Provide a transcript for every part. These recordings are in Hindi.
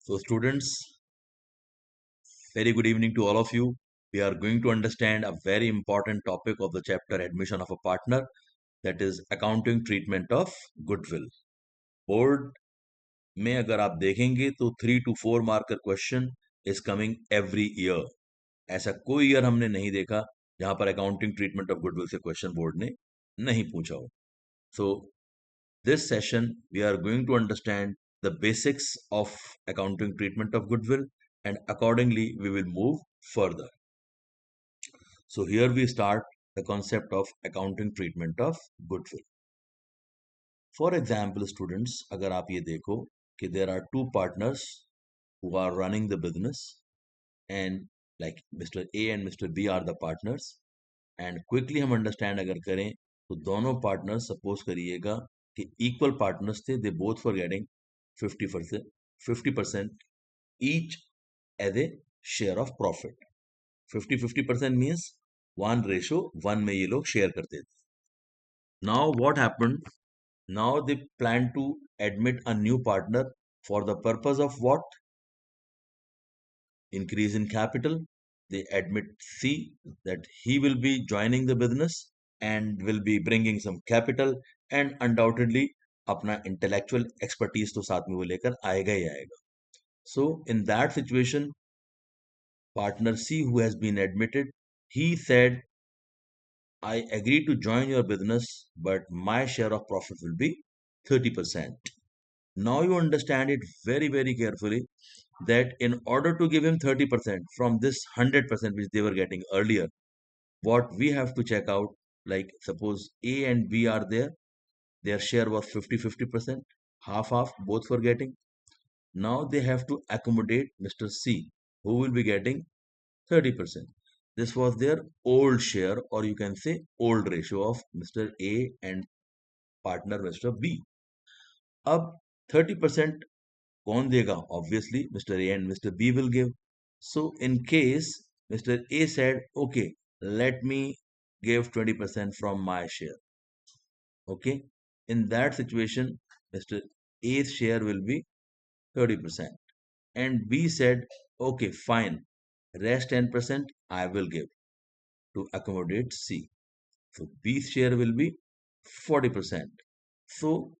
So, students, very good evening to all of you. We are going to understand a very important topic of the chapter Admission of a Partner, that is accounting treatment of goodwill. Board में अगर आप देखेंगे तो 3 to 4 marker question is coming every year. ऐसा कोई ईयर हमने नहीं देखा जहां पर अकाउंटिंग ट्रीटमेंट ऑफ गुडविल से क्वेश्चन बोर्ड ने नहीं पूछा हो. So this session we are going to understand the basics of accounting treatment of goodwill, and accordingly we will move further. So here we start the concept of accounting treatment of goodwill. For example, students, अगर आप ये देखो कि there are two partners who are running the business, and like Mr. A and Mr. B are the partners, and quickly हम understand अगर करें तो दोनों partners suppose करिएगा कि equal partners थे, they both were getting 50% each as a share of profit. 50-50% means 1:1 में ये लोग शेयर करते थे. Now what happened? Now they plan to admit a new partner for the purpose of what? Increase in capital. They admit C, that he will be joining the business and will be bringing some capital, and undoubtedly अपना intellectual expertise तो साथ में वो लेकर आएगा ही आएगा. So in that situation, partner C, who has been admitted, he said, I agree to join your business, but my share of profit will be 30%. Now you understand it very, very carefully, that in order to give him 30% from this 100% which they were getting earlier, what we have to check out, like suppose A and B are there, their share was 50-50%, half, both were getting. Now they have to accommodate Mr. C, who will be getting 30%. This was their old share, or you can say old ratio of Mr. A and partner Mr. B. अब 30% कौन देगा? Obviously, Mr. A and Mr. B will give. So in case Mr. A said, okay, let me give 20% from my share. Okay. In that situation, Mr. A's share will be 30%. And B said, okay, fine. Rest 10% I will give to accommodate C. So B's share will be 40%. So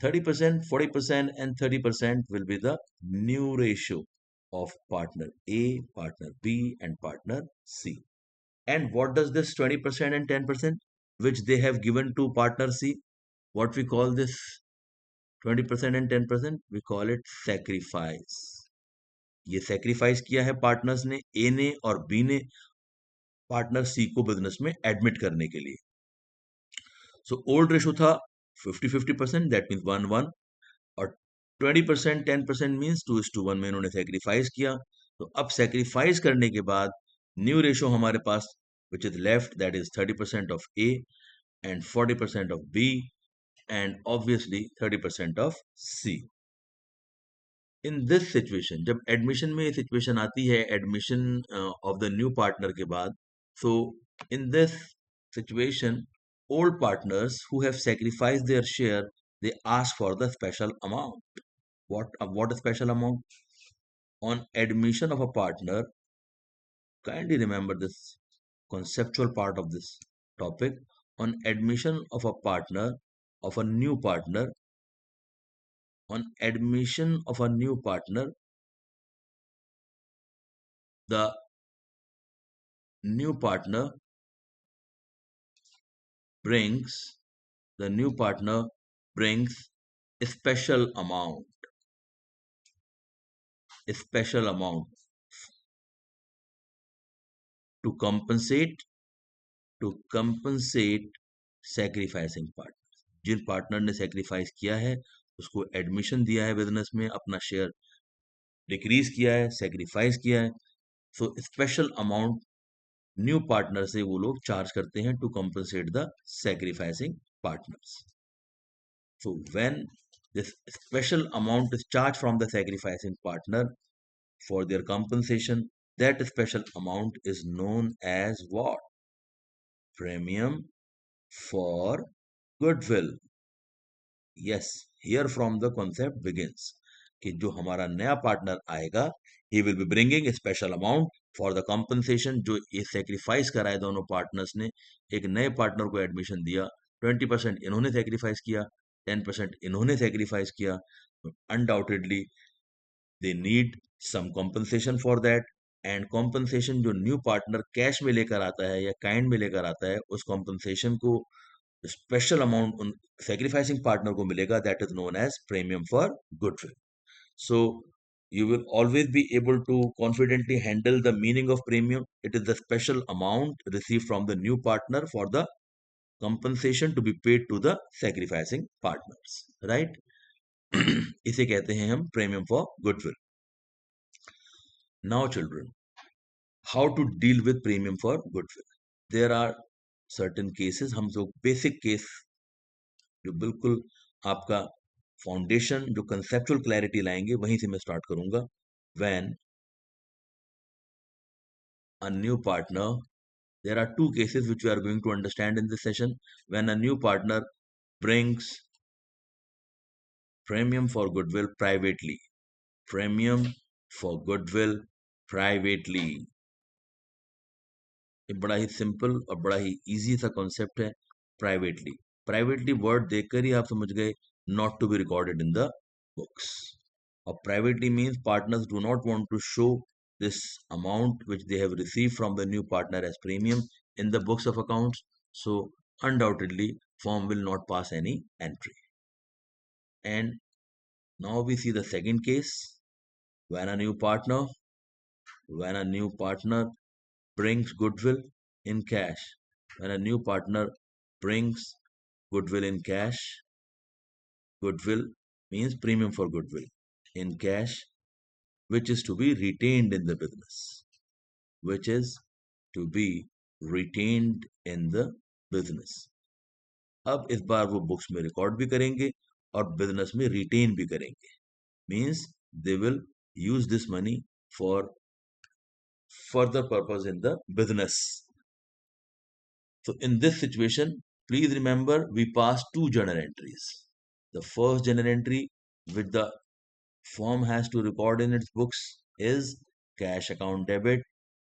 30%, 40%, and 30% will be the new ratio of partner A, partner B, and partner C. And what does this 20% and 10% which they have given to partner C, what we call this 20% and 10%? We call it sacrifice. ये sacrifice किया है partners ने, A ने और B ने, partner C को business में admit करने के लिए. So old ratio था 50-50%, that means 1:1, और 20% 10% मीन्स 2:1 में इन्होंने सेक्रीफाइस किया. तो अब सेक्रीफाइस करने के बाद न्यू रेशो हमारे पास which is left, that is 30% of A and 40% of B and obviously 30% of C. In this situation, जब एडमिशन में ये सिचुएशन आती है, admission of the new partner के बाद, so in this situation old partners who have sacrificed their share, they ask for the special amount. What a special amount? On admission of a partner, kindly remember this conceptual part of this topic. On admission of a partner, of a new partner, on admission of a new partner, the new partner brings the new partner brings a special amount, to compensate sacrificing partners. जिन पार्टनर ने सेक्रीफाइस किया है उसको एडमिशन दिया है बिजनेस में, अपना शेयर डिक्रीज किया है, सेक्रीफाइस किया है, so special amount new partner से वो लोग चार्ज करते हैं to compensate the sacrificing partners. So when this special amount is charged from the sacrificing partner for their compensation, that special amount is known as what? Premium for goodwill. Yes, here from the concept begins. कि जो हमारा नया पार्टनर आएगा, he will be bringing a special amount for the compensation. जो ये सेक्रीफाइस करा है दोनों पार्टनर्स ने, एक नए पार्टनर को एडमिशन दिया, 20% इन्होंने सेक्रीफाइस किया, 10% इन्होंने सेक्रीफाइस किया, undoubtedly they need some compensation for that. And compensation जो न्यू पार्टनर कैश में लेकर आता है या काइंड में लेकर आता है, उस कॉम्पनसेशन को स्पेशल अमाउंट उन सेक्रीफाइसिंग पार्टनर को मिलेगा, that is known as premium for goodwill. So you will always be able to confidently handle the meaning of premium. It is the special amount received from the new partner for the compensation to be paid to the sacrificing partners, right? इसे कहते हैं हम premium for goodwill. Now children, how to deal with premium for goodwill? There are certain cases, हम जो basic case जो बिल्कुल आपका फाउंडेशन जो कंसेप्चुअल क्लैरिटी लाएंगे, वहीं से मैं स्टार्ट करूंगा। When a new partner, there are two cases which we are going to understand in this session. When a new partner brings premium for goodwill privately, premium for goodwill privately, ये बड़ा ही सिंपल और बड़ा ही इजी सा कॉन्सेप्ट है। प्राइवेटली, प्राइवेटली वर्ड देखकर ही आप समझ गए, not to be recorded in the books. और privately means partners do not want to show this amount which they have received from the new partner as premium in the books of accounts. So undoubtedly firm will not pass any entry. And now we see the second case, when a new partner, when a new partner brings goodwill in cash. When a new partner brings goodwill in cash, goodwill means premium for goodwill in cash, which is to be retained in the business, which is to be retained in the business. अब इस बार वो बुक्स में रिकॉर्ड भी करेंगे और बिजनेस में रिटेन भी करेंगे, means they will use this money for further purpose in the business. So in this situation, please remember we pass two journal entries. The first journal entry which the firm has to record in its books is cash account debit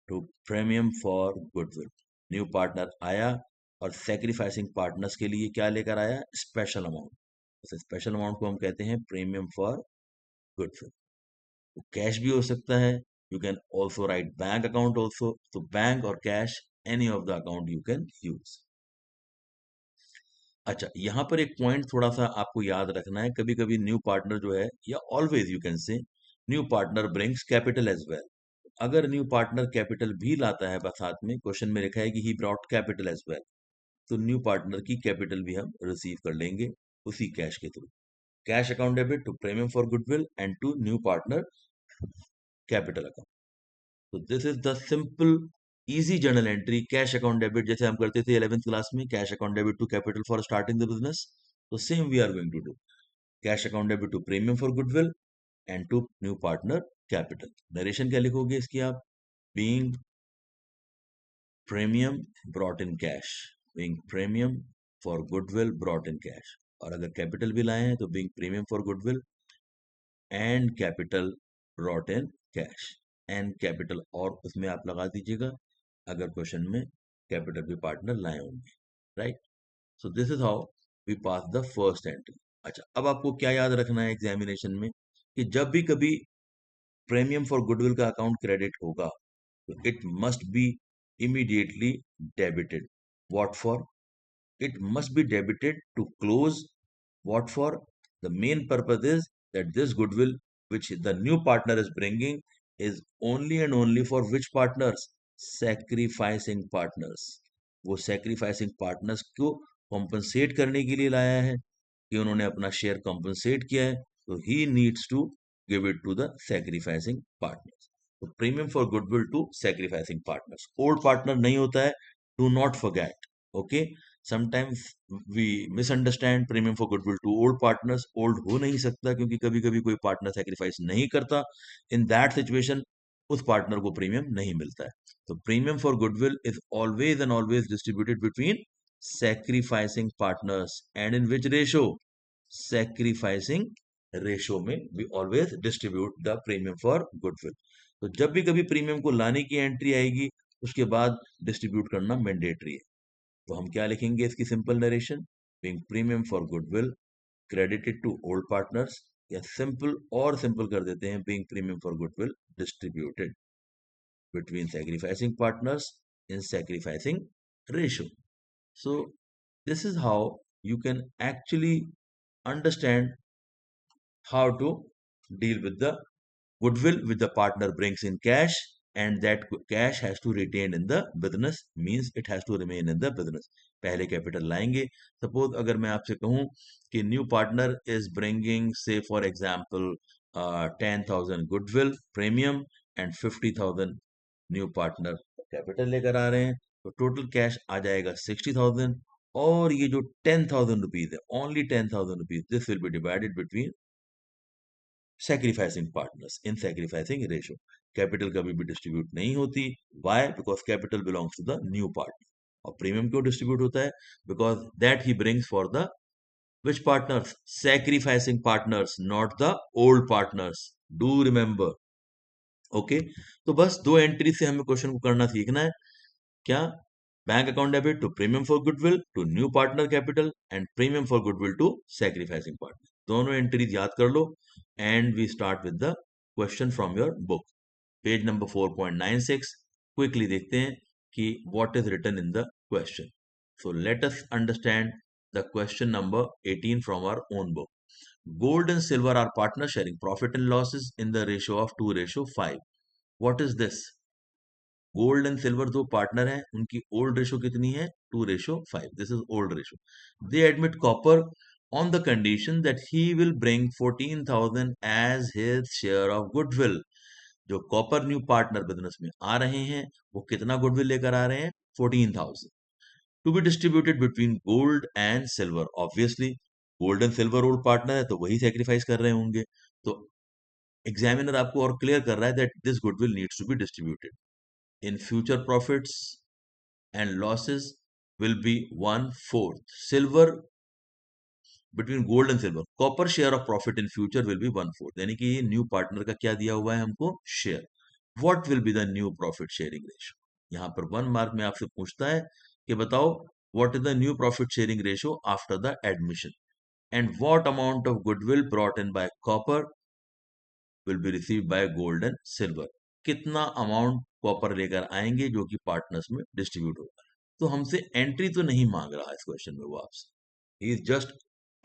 to premium for goodwill. New partner आया और सेक्रीफाइसिंग पार्टनर्स के लिए क्या लेकर आया, स्पेशल अमाउंट। उस स्पेशल अमाउंट को हम कहते हैं प्रीमियम फॉर गुडविल। तो कैश भी हो सकता है, you can also right bank account also, तो बैंक और cash any of the account you can use. अच्छा, यहाँ पर एक पॉइंट थोड़ा सा आपको याद रखना है, कभी कभी न्यू पार्टनर जो है, या always you can say, new partner brings capital as well. अगर न्यू पार्टनर कैपिटल भी लाता है, बस साथ में क्वेश्चन में लिखा है कि he brought capital as well, तो न्यू पार्टनर की कैपिटल भी हम रिसीव कर लेंगे उसी कैश के through. Cash account debit to premium for goodwill and to new partner capital account. तो this is the simple easy journal entry, cash account debit, जैसे हम करते थे 11th क्लास में, cash account debit to capital for starting the business. तो same we are going to do, cash account debit to premium for goodwill and to new partner capital. Narration क्या लिखोगे इसकी आप, being premium brought in cash, being premium for goodwill brought in cash. और अगर कैपिटल भी लाए हैं तो being premium for goodwill and capital brought in cash. And capital और उसमें आप लगा दीजिएगा अगर क्वेश्चन में कैपिटल भी पार्टनर लाए होंगे, right. So this is how we pass the first entry. अच्छा, अब आपको क्या याद रखना है एग्जामिनेशन में, कि जब भी कभी प्रीमियम फॉर गुडविल का अकाउंट क्रेडिट होगा तो it must be immediately debited. What for? It must be debited to close. What for? The main purpose is that this goodwill which the new partner is bringing is only and only for which partners? Sacrificing partners. वो sacrificing partners को compensate करने के लिए लाया है कि उन्होंने अपना शेयर compensate किया है, तो he needs to give it to the sacrificing partners. तो premium for goodwill to sacrificing partners. Old partner नहीं होता है, do not forget, okay. Sometimes we misunderstand premium for goodwill to old partners. Old हो नहीं सकता क्योंकि कभी कभी कोई पार्टनर सेक्रीफाइस नहीं करता, इन दैट सिचुएशन उस पार्टनर को प्रीमियम नहीं मिलता है। तो premium for goodwill is always and always distributed between sacrificing partners, and in which ratio? Sacrificing ratio में we always distribute the premium for goodwill. तो जब भी कभी प्रीमियम को लाने की एंट्री आएगी उसके बाद डिस्ट्रीब्यूट करना मैंडेटरी है। तो हम क्या लिखेंगे इसकी simple narration, being premium for goodwill credited to old partners, या सिंपल और सिंपल कर देते हैं being premium for goodwill distributed between sacrificing partners in sacrificing ratio. So this is how you can actually understand how to deal with the goodwill which the partner brings in cash, and that cash has to retain in the business, means it has to remain in the business. पहले कैपिटल लाएंगे। सपोज अगर मैं आपसे कहूं कि न्यू पार्टनर इज ब्रिंगिंग से for example 10,000 goodwill premium and 50,000 new partner capital लेकर आ रहे हैं, तो टोटल कैश आ जाएगा 60,000। और ये जो 10,000 रुपीज है, only 10,000 rupees, this will be divided between sacrificing partners in sacrificing ratio. Capital कभी भी डिस्ट्रीब्यूट नहीं होती। Why? Because capital belongs to the new partner. और प्रीमियम क्यों डिस्ट्रीब्यूट होता है? Because that he brings for the which partners? Sacrificing partners, not the old partners. Do remember. Okay, तो बस दो एंट्री से हमें क्वेश्चन को करना सीखना है। क्या? Bank account debit to premium for goodwill to new partner capital and premium for goodwill to sacrificing partner. दोनों एंट्रीज याद कर लो and we start with the question from your book, page number 4.96। Quickly देखते हैं कि what is written in the question. So let us understand the question number 18 from our own book. Gold and silver are partners sharing profit and losses in the ratio of 2:5. What is this? Gold and Silver दो पार्टनर हैं, उनकी ओल्ड रेशो कितनी है? 2:5। This is old ratio. They admit Copper on the condition that he will bring 14,000 as his share of goodwill. जो कॉपर न्यू पार्टनर बिजनेस में आ रहे हैं वो कितना गुडविल लेकर आ रहे हैं? 14,000 to be distributed between gold and Silver. Obviously Gold and Silver old partner है तो वही सेक्रीफाइस कर रहे होंगे। तो एग्जामिनर आपको और क्लियर कर रहा है that this goodwill needs to be distributed in future profits and losses will be 1/4 silver between gold and silver, copper share of profit in future will be 1/4। यानी कि ये न्यू पार्टनर का क्या दिया हुआ है हमको? Share. What will be the new profit sharing ratio? यहाँ पर 1 मार्क में आपसे पूछता है कि बताओ what is the new profit sharing ratio after the admission, and what amount of goodwill brought in by copper will be receive by gold and silver. कितना अमाउंट कॉपर लेकर आएंगे जो कि पार्टनर्स में डिस्ट्रीब्यूट होगा। तो हमसे एंट्री तो नहीं मांग रहा है इस क्वेश्चन में वो आपसे, he is just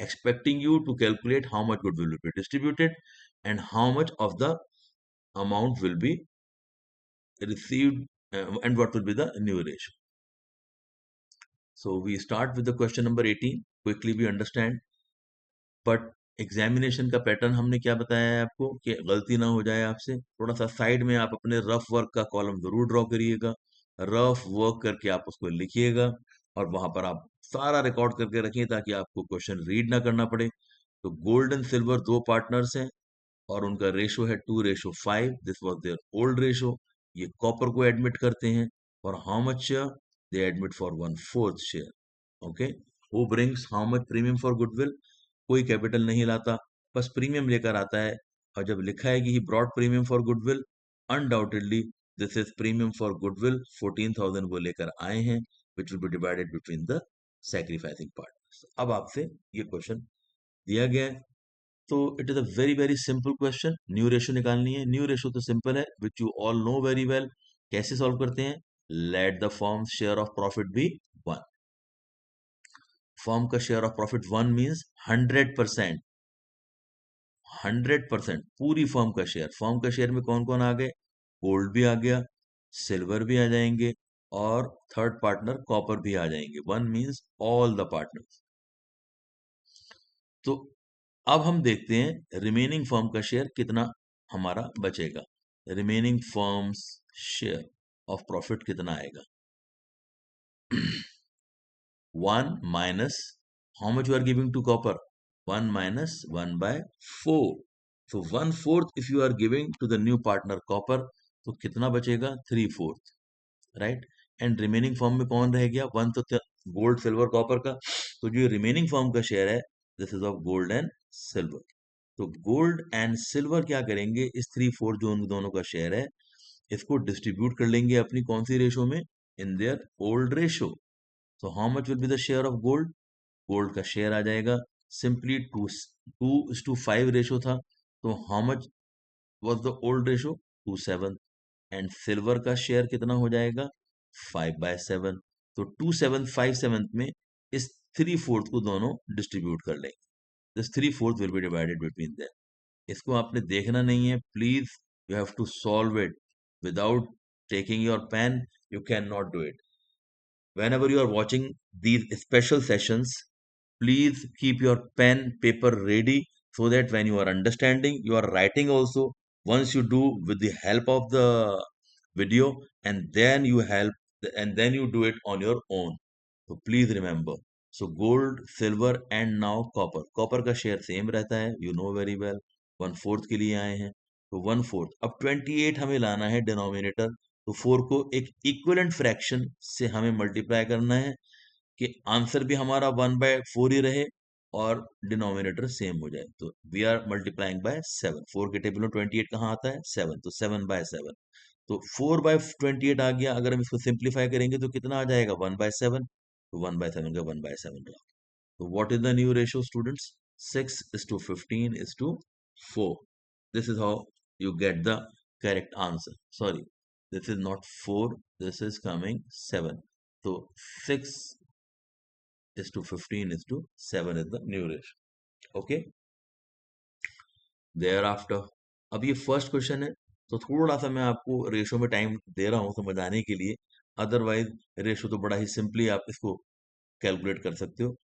expecting you to calculate how much goodwill will be distributed and how much of the amount will be received, and what will be the new ratio. So we start with the question number 18, quickly we understand, but examination का पैटर्न हमने क्या बताया है आपको कि गलती ना हो जाए आपसे, थोड़ा सा साइड में आप अपने रफ वर्क का कॉलम जरूर ड्रॉ करिएगा, रफ वर्क करके आप उसको लिखिएगा और वहां पर आप सारा रिकॉर्ड करके रखिए ताकि आपको क्वेश्चन रीड ना करना पड़े। तो गोल्ड एंड सिल्वर दो पार्टनर्स हैं और उनका रेशो है 2:5। This was there old ratio. ये कॉपर को एडमिट करते हैं और how much share? They admit for 1/4 share. Okay, who brings how much premium for goodwill? कोई कैपिटल नहीं लाता, बस प्रीमियम लेकर आता है। और जब लिखा है कि he brought premium for goodwill, undoubtedly this is premium for goodwill. 14,000 वो लेकर आए हैं which will be divided between the sacrificing partners. अब आपसे ये क्वेश्चन दिया गया है तो it is a very very simple question. New ratio निकालनी है। न्यू रेशो तो सिंपल है which you all know very well. कैसे सॉल्व करते हैं? Let the form share of profit be 1। Form का शेयर ऑफ प्रॉफिट 1 मीन्स 100%। 100% पूरी फर्म का शेयर। फर्म का शेयर में कौन कौन आ गए? गोल्ड भी आ गया, सिल्वर भी आ जाएंगे और थर्ड पार्टनर कॉपर भी आ जाएंगे। 1 मीन्स ऑल द पार्टनर्स। तो अब हम देखते हैं रिमेनिंग फर्म का शेयर कितना हमारा बचेगा। Remaining firms share of profit कितना आएगा? 1 minus how much you are giving to copper? 1 minus 1/4। So 1/4 if you are giving to the new partner copper, तो कितना बचेगा? 3/4, राइट। एंड रिमेनिंग फॉर्म में कौन रह गया? 1 तो गोल्ड सिल्वर कॉपर का, तो जो रिमेनिंग फॉर्म का शेयर है this is of gold and silver. तो गोल्ड एंड सिल्वर क्या करेंगे, इस 3/4 जो उन दोनों का शेयर है, इसको डिस्ट्रीब्यूट कर लेंगे अपनी कौन सी रेशो में, in their old ratio. So how much will be the share of gold? Gold का शेयर आ जाएगा सिंपली 2:5 रेशो था, तो how much was the old ratio, 2:7। And silver का शेयर कितना हो जाएगा, 5/7। तो 2/7 में इस 3/4 को दोनों डिस्ट्रीब्यूट कर लेंगे, this 3/4 will be divided between them. इसको आपने देखना नहीं है, please you have to solve it without taking your pen, you can not do it. Whenever you are watching these special sessions, please keep your pen, paper ready so that when you are understanding, you are writing also. Once you do with the help of the video, and then you help, and then you do it on your own. So please remember. So gold, silver, and now copper. Copper का शेयर सेम रहता है, you know very well. 1/4 के लिए आए हैं, तो 1/4। अब 28 हमें लाना है डिनोमिनेटर, तो 4 को एक इक्विवेलेंट फ्रैक्शन से हमें मल्टीप्लाई करना है कि आंसर भी हमारा 1/4 ही रहे और डिनोमिनेटर सेम हो जाए। तो वी आर मल्टीप्लाइंग बाय 7। 4 के टेबल में 28 कहाँ आता है, 7, तो 7/7। तो 4/28 आ गया। अगर हम इसको सिंप्लीफाई करेंगे तो कितना आ जाएगा, 1/7। तो 1/7 का 1/7 रहा। तो what is the new ratio students, 6:15:4। This is how you get the correct answer. Sorry, this is not 4, this is coming 7. So 6:15:7 is the new ratio. Okay, thereafter, अब ये फर्स्ट क्वेश्चन है, तो थोड़ा सा मैं आपको रेशो में टाइम दे रहा हूँ समझाने के लिए, अदरवाइज रेशो तो बड़ा ही सिंपली आप इसको कैलकुलेट कर सकते हो।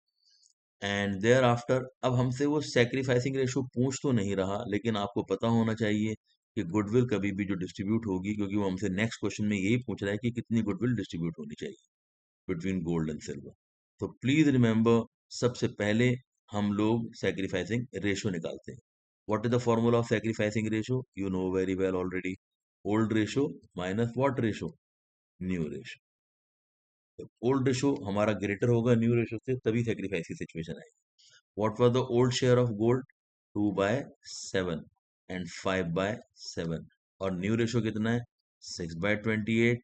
एंड देयर आफ्टर अब हमसे वो सेक्रीफाइसिंग रेशो पूछ तो नहीं रहा, लेकिन आपको पता होना चाहिए कि गुडविल कभी भी जो डिस्ट्रीब्यूट होगी, क्योंकि वो हमसे नेक्स्ट क्वेश्चन में यही पूछ रहा है कि कितनी गुडविल डिस्ट्रीब्यूट होनी चाहिए बिटवीन गोल्ड एंड सिल्वर। तो प्लीज रिमेंबर, सबसे पहले हम लोग सेक्रीफाइसिंग रेशो निकालते हैं। What is the formula of sacrificing ratio, you know very well already, old ratio minus what ratio, new ratio. Old ratio हमारा ग्रेटर होगा न्यू रेशो से, तभी सेक्रीफाइस की सिचुएशन आएगी। What was the old share of gold, 2/7 and 5/7। और न्यू रेशो कितना है, 6/28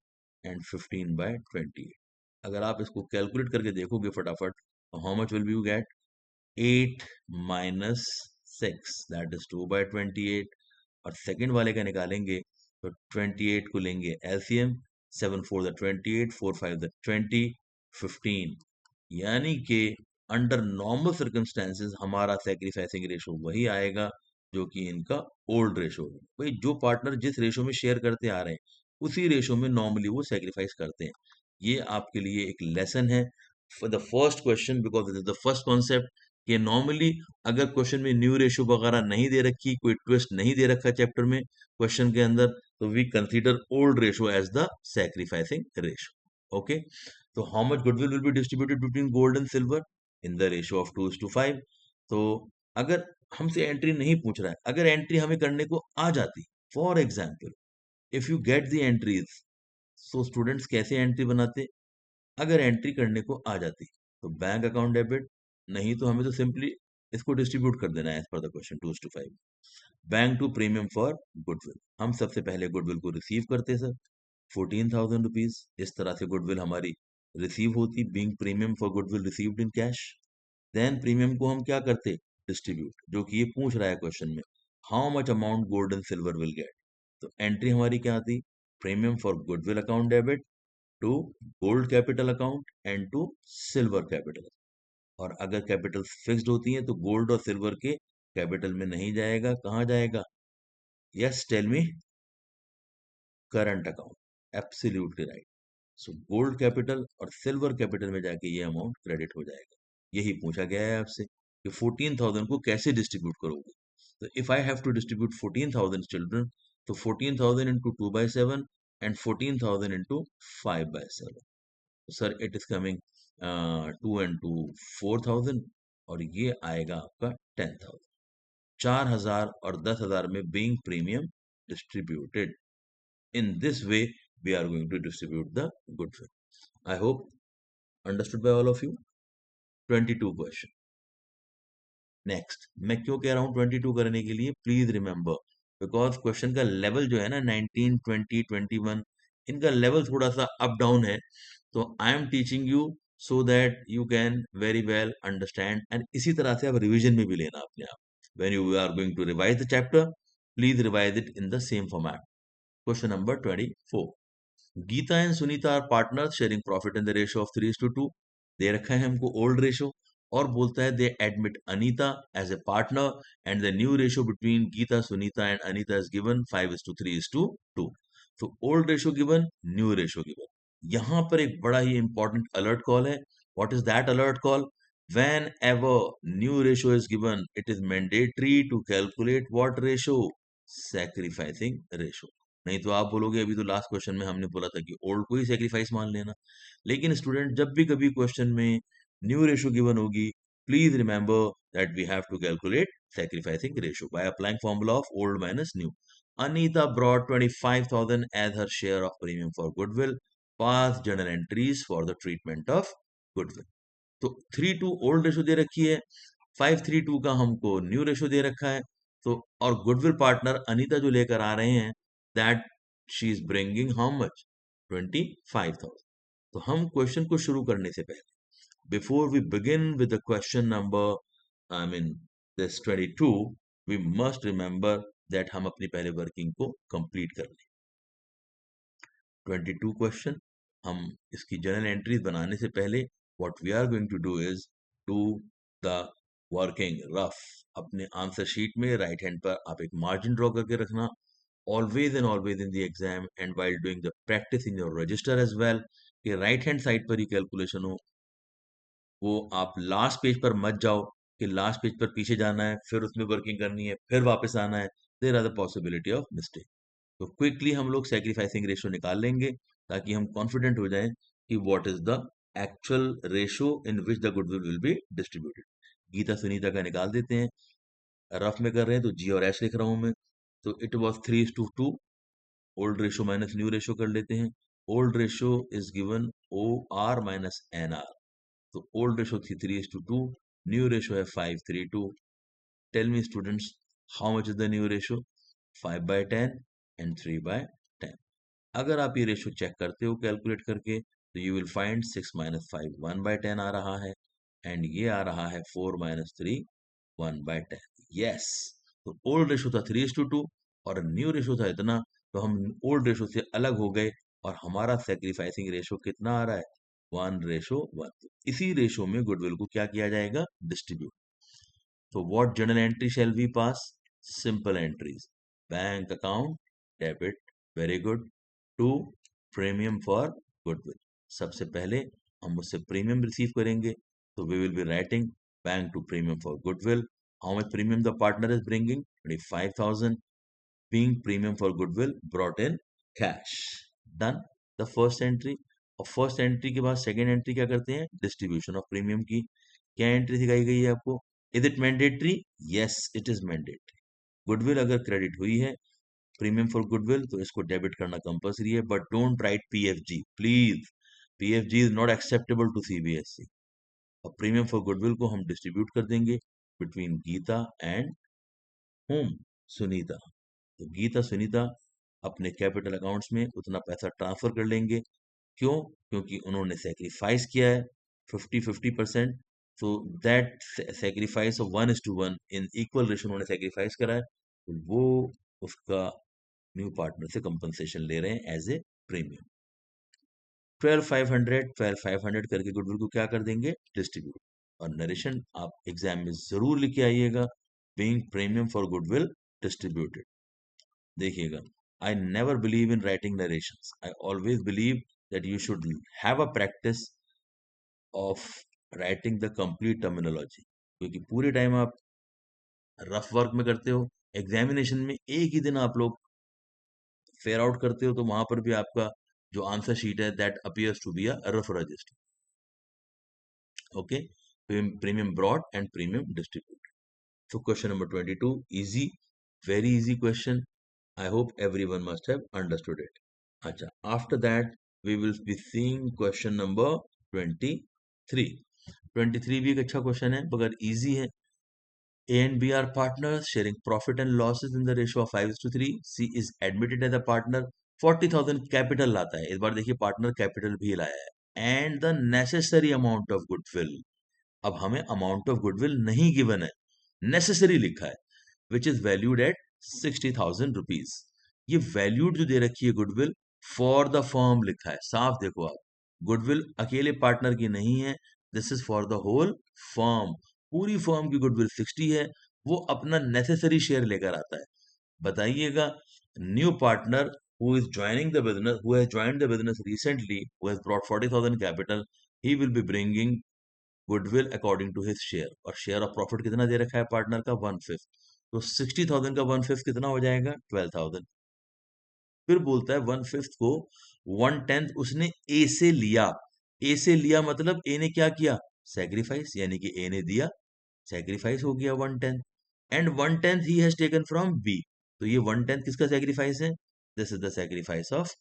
एंड 15/28। अगर आप इसको कैलकुलेट करके देखोगे फटाफट, how much will you get, 8 minus 6 that is 2/28। और सेकंड वाले का निकालेंगे तो 28 को लेंगे एलसीएम, 7 4 28, 4 5 20, 15। यानी कि अंडर नॉर्मल सर्कमस्टेंसेस हमारा सेक्रीफाइसिंग रेशो वही आएगा जो कि इनका ओल्ड रेशो है। भाई जो पार्टनर जिस रेशो में शेयर करते आ रहे हैं उसी रेशो में नॉर्मली वो सेक्रीफाइस करते हैं। ये आपके लिए एक लेसन है for the first question, because this is the first concept कि नॉर्मली अगर क्वेश्चन में न्यू रेशो वगैरह नहीं दे रखी, कोई ट्विस्ट नहीं दे रखा चैप्टर में क्वेश्चन के अंदर, तो we consider old ratio as the sacrificing ratio. Okay, तो how much goodwill will be distributed between gold and silver in the ratio of 2:5। तो अगर हमसे एंट्री नहीं पूछ रहा है, अगर एंट्री हमें करने को आ जाती, for example if you get the entries, so students कैसे एंट्री बनाते, अगर एंट्री करने को आ जाती तो बैंक अकाउंट डेबिट, नहीं तो हमें तो सिंपली इसको डिस्ट्रीब्यूट कर देना है as per the question 2:5। Bank to premium for goodwill, हम सबसे पहले गुडविल को रिसीव करते सर, 14,000 रुपीज। इस तरह से गुडविल हमारी रिसीव होती, being premium for goodwill received in cash. Then premium को हम क्या करते, डिस्ट्रीब्यूट, जो कि ये पूछ रहा है क्वेश्चन में, how much amount Gold and Silver will get. तो एंट्री हमारी क्या आती, premium for goodwill account debit to Gold capital account and to Silver capital. और अगर कैपिटल फिक्स्ड होती है तो गोल्ड और सिल्वर के कैपिटल में नहीं जाएगा, कहाँ जाएगा, yes tell me, current account, absolutely right. So Gold capital और सिल्वर कैपिटल में जाके ये अमाउंट क्रेडिट हो जाएगा। यही पूछा गया है आपसे कि 14,000 को कैसे डिस्ट्रीब्यूट करोगे। तो if I have to distribute 14,000 children, तो 14,000 into 2/7 and 14,000 into 5/7। Sir it is coming 2 and 2 4,000, और ये आएगा आपका 10,000। 4,000 और 10,000 में being premium distributed. In this way, we are going to distribute the goodwill. I hope understood by all of you. 22 question. Next, मैं क्यों कह रहा हूँ 22 करने के लिए, प्लीज रिमेंबर, बिकॉज क्वेश्चन का लेवल जो है ना 19, 20, 21, इनका लेवल थोड़ा सा अप डाउन है, तो I am teaching you so that you can very well understand, and इसी तरह से आप रिवीजन में भी लेना अपने आप। When you are going to revise the chapter, please revise it in the same format. Question number 24, Geeta and Sunita are partners sharing profit in the ratio of 3:2। दे रखा है हमको ओल्ड रेशियो, और बोलता है they admit Anita as a partner, and the new ratio between Geeta Sunita and Anita is given 5:3:2। तो old ratio given, new ratio given. यहां पर एक बड़ा ही इंपॉर्टेंट अलर्ट कॉल है। What is that alert call? Whenever new ratio is given, it is mandatory to calculate what ratio? Sacrificing ratio. नहीं तो आप बोलोगे अभी तो लास्ट क्वेश्चन में हमने बोला था कि ओल्ड को ही सेक्रीफाइस मान लेना। लेकिन स्टूडेंट, जब भी कभी क्वेश्चन में न्यू रेशियो गिवन होगी, please remember that we have to calculate sacrificing ratio by applying formula of old minus new. Anita brought 25,000 as her share of premium for goodwill. Pass journal entries for the treatment of goodwill. तो 3:2 ओल्ड रेशो दे रखी है, 5:3:2 का हमको न्यू रेशो दे रखा है। तो और गुडविल पार्टनर अनीता जो लेकर आ रहे हैं, that she is bringing how much? 25,000। तो हम क्वेश्चन को शुरू करने से पहले, before we begin with the question number, I mean this 22, we must remember that हम अपनी पहले वर्किंग को कंप्लीट कर लें। 22 क्वेश्चन, हम इसकी जर्नल एंट्रीज बनाने से पहले what we are going to do is do the working rough. अपने आंसर शीट में राइट हैंड पर आप एक मार्जिन ड्रॉ करके रखना, always and always in the exam and while doing the practice in your register as well, कि राइट हैंड साइड पर ही कैलकुलेशन हो। वो आप लास्ट पेज पर मत जाओ कि लास्ट पेज पर पीछे जाना है, फिर उसमें वर्किंग करनी है, फिर वापस आना है। There are the possibility of mistake. तो क्विकली हम लोग सैक्रिफाइसिंग रेशियो निकाल लेंगे, ताकि हम कॉन्फिडेंट हो जाएं कि what is the actual ratio in which the goodwill will be distributed. Geeta Sunita का निकाल देते हैं, रफ में कर रहे हैं तो जी और एच लिख रहा हूं मैं। तो it was 3:2, old ratio minus new ratio कर लेते हैं। Old ratio is given O R minus N R. तो ओल्ड रेशियो थी 3:2, न्यू रेशियो है 5:3:2। Tell me students, how much is the new ratio? 5/10 and 3/10। अगर आप ये रेशियो चेक करते हो कैलकुलेट करके, तो यू विल फाइंड 6 - 5 1/10 आ रहा है, एंड ये आ रहा है 4 - 3 1/10। यस, तो ओल्ड रेशियो था 3:2 और न्यू रेशियो था इतना, तो हम ओल्ड रेशियो से अलग हो गए, और हमारा सेक्रीफाइसिंग रेशियो कितना आ रहा है? 1:1। इसी रेशियो में गुडविल को क्या किया जाएगा? डिस्ट्रीब्यूट। तो what journal entry shall we pass? Simple entries, bank account debit, very good, to premium for goodwill. सबसे पहले हम उससे प्रीमियम रिसीव करेंगे, तो we will be writing bank to premium for goodwill. How much premium the partner is bringing? 25,000, being premium for goodwill brought in cash। done the first entry। और फर्स्ट एंट्री के बाद सेकेंड एंट्री क्या करते हैं? डिस्ट्रीब्यूशन ऑफ प्रीमियम की। क्या एंट्री सिखाई गई है आपको? Is it mandatory? Yes, it is mandatory. Goodwill अगर क्रेडिट हुई है, प्रीमियम फॉर गुडविल, तो इसको डेबिट करना कंपलसरी है, but don't write PFG please. PFG is not acceptable to CBSE. और प्रीमियम फॉर गुडविल को हम डिस्ट्रीब्यूट कर देंगे between Geeta and whom? Sunita. तो गीता सुनीता अपने कैपिटल अकाउंट्स में उतना पैसा ट्रांसफर कर लेंगे। क्यों? क्योंकि उन्होंने सेक्रीफाइस किया है 50-50%। तो that sacrifice of 1:1 in equal ratio उन्होंने सेक्रीफाइस करा है, तो वो उसका न्यू पार्टनर से कंपनसेशन ले रहे हैं एज ए प्रीमियम। 12,500 करके गुडविल को क्या कर देंगे? डिस्ट्रीब्यूट। और नरेशन आप एग्जाम में जरूर लिख के आइएगा, being premium for goodwill distributed. देखिएगा, I never believe in writing narrations. I always believe that you should have a practice of writing the complete terminology, क्योंकि पूरे टाइम आप रफ वर्क में करते हो, एग्जामिनेशन में एक ही दिन आप लोग फेयर आउट करते हो, तो वहां पर भी आपका जो आंसर शीट है that appears to be a rough register. Okay, premium brought and premium distribute. So question number 22, easy, very easy question. I hope everyone must have understood it. अच्छा, after that we will be seeing question number 23। 23 भी एक अच्छा क्वेश्चन है, मगर easy है। A and B are partners sharing profit and losses in the ratio of 5:3. C is admitted as a partner. 40,000 capital लाता है, इस बार देखिए पार्टनर कैपिटल भी लाया है, and the necessary amount of goodwill. अब हमें अमाउंट ऑफ गुडविल नहीं गिवन है, नेसेसरी लिखा है, which is valued at 60,000 rupees. ये वैल्यूड जो दे रखी है गुडविल फॉर द फर्म लिखा है, साफ देखो आप, गुडविल अकेले पार्टनर की नहीं है, this is for the whole firm. पूरी फर्म की गुडविल 60 है, वो अपना नेसेसरी शेयर लेकर आता है। बताइएगा, new partner who is joining the business, who has joined the business recently, who has brought 40,000 capital, he will be bringing goodwill according to his share, और शेयर ऑफ प्रॉफिट कितना दे रखा है पार्टनर का, 1/5। तो 60,000 का 1/5 कितना हो जाएगा, 12,000। फिर बोलता है 1/5 को 1/10 उसने ए से लिया। ए से लिया मतलब ए ने क्या किया, सेक्रीफाइस, यानी कि ए ने दिया, सेक्रीफाइस हो गया 1/10। And 1/10 he has taken from B, तो ये 1/10 किसका सेक्रीफाइस है, this is the sacrifice of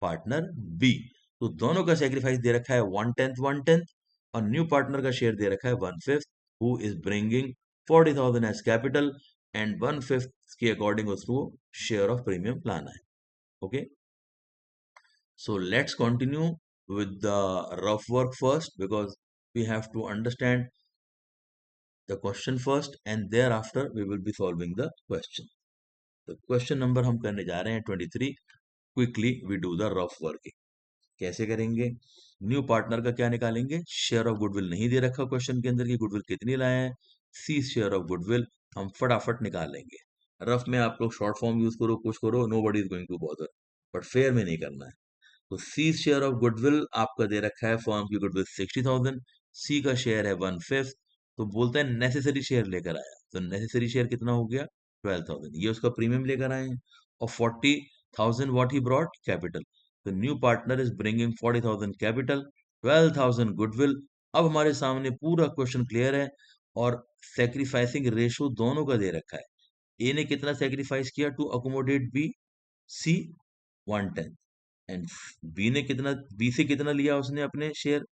partner B. तो दोनों का सेक्रीफाइस दे रखा है 1/10 और न्यू पार्टनर का शेयर दे रखा है 1/5, who is bringing 40,000 as capital, and 1/5 के अकॉर्डिंग उसको शेयर ऑफ प्रीमियम लाना है। Okay, so let's continue with the rough work first, because we have to understand the question first and thereafter we will be solving the question. The question number हम करने जा रहे हैं 23। Quickly we do the rough working। कैसे करेंगे, न्यू पार्टनर का क्या निकालेंगे, शेयर ऑफ गुडविल नहीं दे रखा क्वेश्चन के अंदर की गुडविल कितनी लाए हैं, सी शेयर ऑफ गुडविल हम फटाफट निकाल लेंगे। रफ में आप लोग शॉर्ट फॉर्म यूज करो, कुछ करो, nobody is going to bother, but fair में नहीं करना है। तो सी शेयर ऑफ गुडविल आपका दे रखा है, फर्म की गुडविल 60,000, सी का शेयर है 1/5, तो बोलता है नेसेसरी शेयर लेकर आया, तो नेसेसरी शेयर कितना हो गया, 12,000, ये उसका प्रीमियम लेकर आए हैं। और 40,000 व्हाट ही ब्रॉट, कैपिटल, तो new partner is bringing 40,000 capital, 12,000 goodwill. अब हमारे सामने पूरा क्वेश्चन क्लियर है, और सेक्रीफाइसिंग रेशो दोनों का दे रखा है, ए ने कितना सेक्रीफाइस किया to accommodate B, C 1/10, and B ने कितना, बी से कितना लिया उसने अपने शेयर,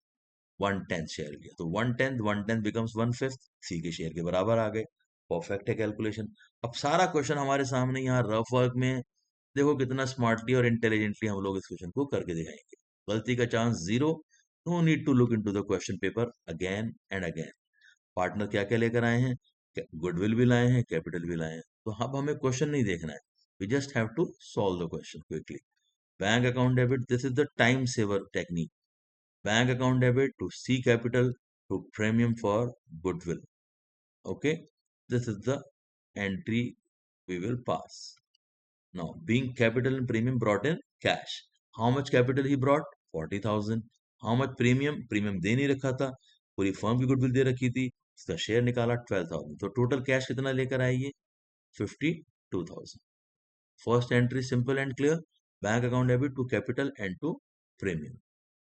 1/10 शेयर लिया, तो 1/10 बिकम्स 1/5, सी के शेयर के बराबर आ गए। परफेक्ट है कैलकुलेशन। अब सारा क्वेश्चन हमारे सामने यहाँ रफ वर्क में है, देखो कितना स्मार्टली और इंटेलिजेंटली हम लोग इस क्वेश्चन को करके दिखाएंगे। गलती का chance zero, no need to look into the question paper again and again. Partner क्या क्या लेकर आए हैं, गुडविल भी लाए हैं, कैपिटल भी लाए हैं, तो अब हमें क्वेश्चन नहीं देखना है, we just have to solve the question quickly. Bank account debit, this is the time saver technique. Bank account debit to C capital to premium for goodwill. Okay, this is the entry we will pass. Now, being capital and premium brought in cash. How much capital he brought? 40,000. How much premium? Premium दे नहीं रखा था, पूरी फर्म की गुडविल दे रखी थी, इसका शेयर निकाला 12,000, तो टोटल कैश कितना लेकर आइए, 52,000। First entry simple and clear, bank account debit to capital and to premium.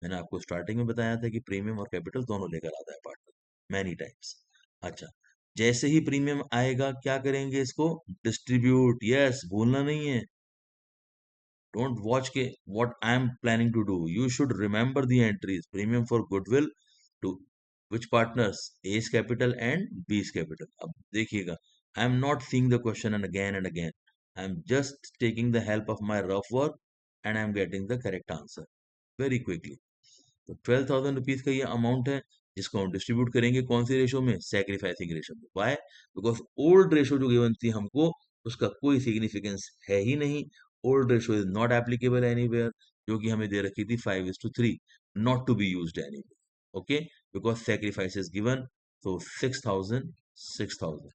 मैंने आपको स्टार्टिंग में बताया था कि प्रीमियम और कैपिटल दोनों लेकर आता है पार्टनर मैनी टाइम्स। अच्छा, जैसे ही प्रीमियम आएगा क्या करेंगे, इसको डिस्ट्रीब्यूट, यस भूलना नहीं है, डोंट वॉच के what I am planning to do, you should remember the entries, premium for goodwill to which partners, A's capital and B's capital. अब देखिएगा, I am not seeing the question and again, I am just taking the help of my rough work and I am getting the correct answer very quickly। तो 12,000 रुपीज का ये अमाउंट है, जिसको हम डिस्ट्रीब्यूट करेंगे कौन सी रेशो में, सेक्रीफाइसिंग रेशो में। वाई, बिकॉज ओल्ड रेशो जो गिवन थी हमको, उसका कोई सिग्निफिकेंस है ही नहीं, old ratio is not applicable anywhere, जो कि हमें दे रखी थी 5:3, not to be used anywhere. Okay, because sacrifice is given, तो 6,000 6,000,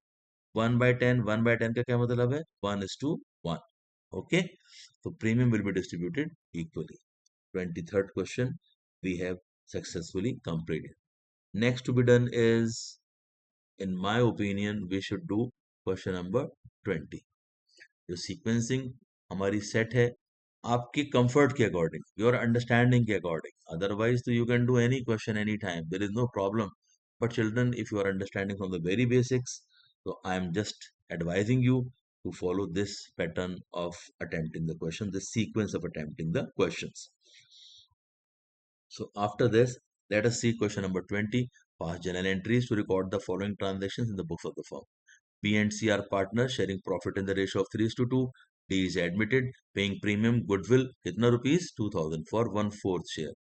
1/10, 1/10 का क्या मतलब है, 1:1। ओके, तो premium will be distributed equally. 23rd question we have successfully completed। Next to be done is, in my opinion, we should do question number 20। जो सीक्वेंसिंग हमारी सेट है आपके कंफर्ट के अकॉर्डिंग, योर अंडरस्टैंडिंग के अकॉर्डिंग, अदरवाइज तो you can do any question any time, there is no problem, but children if you are understanding from the very basics, so I am just advising you to follow this pattern of attempting the question, this sequence of attempting the questions। So after this, let us see question number 20, pass journal entries to record the following transactions in the books of the firm। B and C are partners sharing profit in the ratio of 3:2. D is admitted, paying premium goodwill कितना rupees 2000 for 1/4 share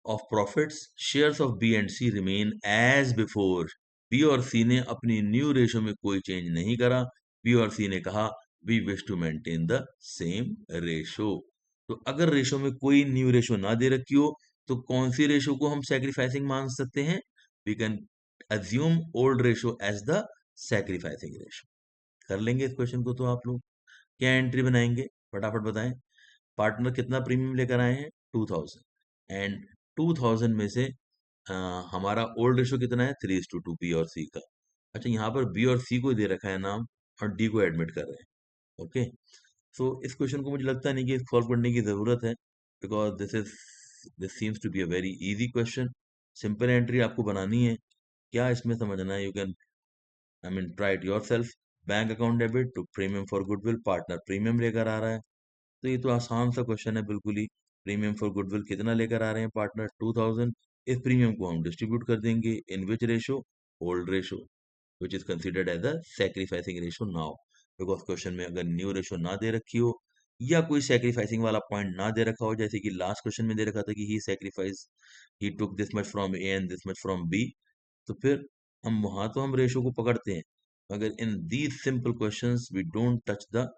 of profits. Shares of B and C remain as before. B और C ने अपनी न्यू रेशो में कोई चेंज नहीं करा. B और C ने कहा we wish to maintain the same ratio. तो अगर रेशो में कोई न्यू रेशो ना दे रखी हो तो कौन सी रेशो को हम सैक्रिफाइसिंग मान सकते हैं? We can assume old ratio as the sacrificing ratio. कर लेंगे इस क्वेश्चन को तो आप लोग. क्या एंट्री बनाएंगे फटाफट बताएं. पार्टनर कितना प्रीमियम लेकर आए हैं 2000 एंड 2000 में से हमारा ओल्ड रेशो कितना है 3:2 बी और सी का. अच्छा यहाँ पर बी और सी को दे रखा है नाम और डी को एडमिट कर रहे हैं. ओके सो इस क्वेश्चन को मुझे लगता नहीं कि सॉल्व करने की जरूरत है because this seems to be a very easy question. Simple entry आपको बनानी है. क्या इसमें समझना है? You can I mean try it yourself. Bank account debit to premium for goodwill. Partner premium लेकर आ रहा है तो ये तो आसान सा क्वेश्चन है बिल्कुल ही. प्रीमियम फॉर गुडविल कितना लेकर आ रहे हैं पार्टनर 2000. इस प्रीमियम को हम डिस्ट्रीब्यूट कर देंगे in which ratio? Old ratio which is considered as a sacrificing ratio now. Because question में अगर न्यू रेशो ना दे रखी हो या कोई सैक्रिफाइसिंग वाला पॉइंट ना दे रखा हो जैसे कि लास्ट क्वेश्चन में दे रखा था कि he took this much from A and this much from B तो फिर हम रेशो को पकड़ते हैं. अगर in these simple questions we don't touch the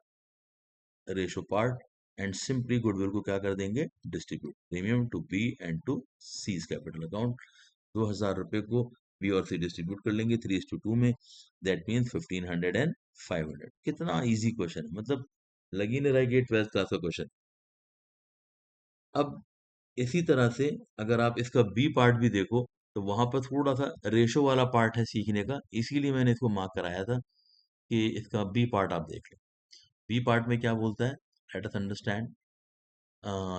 ratio part and simply goodwill को क्या कर देंगे? Distribute premium to B and to C capital account. 2000 रुपए को बी और सी डिस्ट्रीब्यूट कर लेंगे 3:2 में. That means 1500 and 500. कितना इजी क्वेश्चन है, मतलब लग ही नहीं रहा है कि 12th क्लास का क्वेश्चन. अब इसी तरह से अगर आप इसका बी पार्ट भी देखो तो वहां पर थोड़ा सा रेशो वाला पार्ट है सीखने का, इसीलिए मैंने इसको मार्क कराया था कि इसका बी पार्ट आप देख लो. बी पार्ट में क्या बोलता है? Late us understand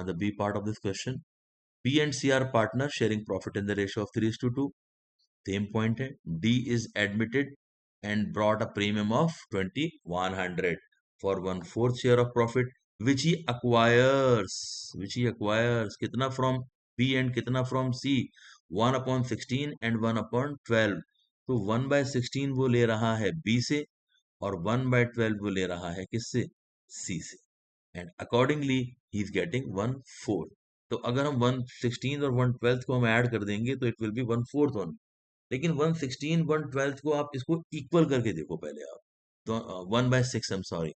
the B part of this question. B and C are partners sharing profit in the ratio of 3:2. Same point है. D is admitted and brought a premium of 2100 for 1/4 share of profit which he acquires. कितना from B and कितना from C? 1/16 and 1/12. तो 1/16 वो ले रहा है B से और 1/12 वो ले रहा है किससे? C से. And accordingly he is getting 1/4. तो अगर हम 1/16 और 1/12 को हम ऐड कर देंगे तो इट विल बी 1/4 वन. लेकिन 1/16 1/12 को आप इसको इक्वल करके देखो पहले आप. तो 1/6 आई एम सॉरी.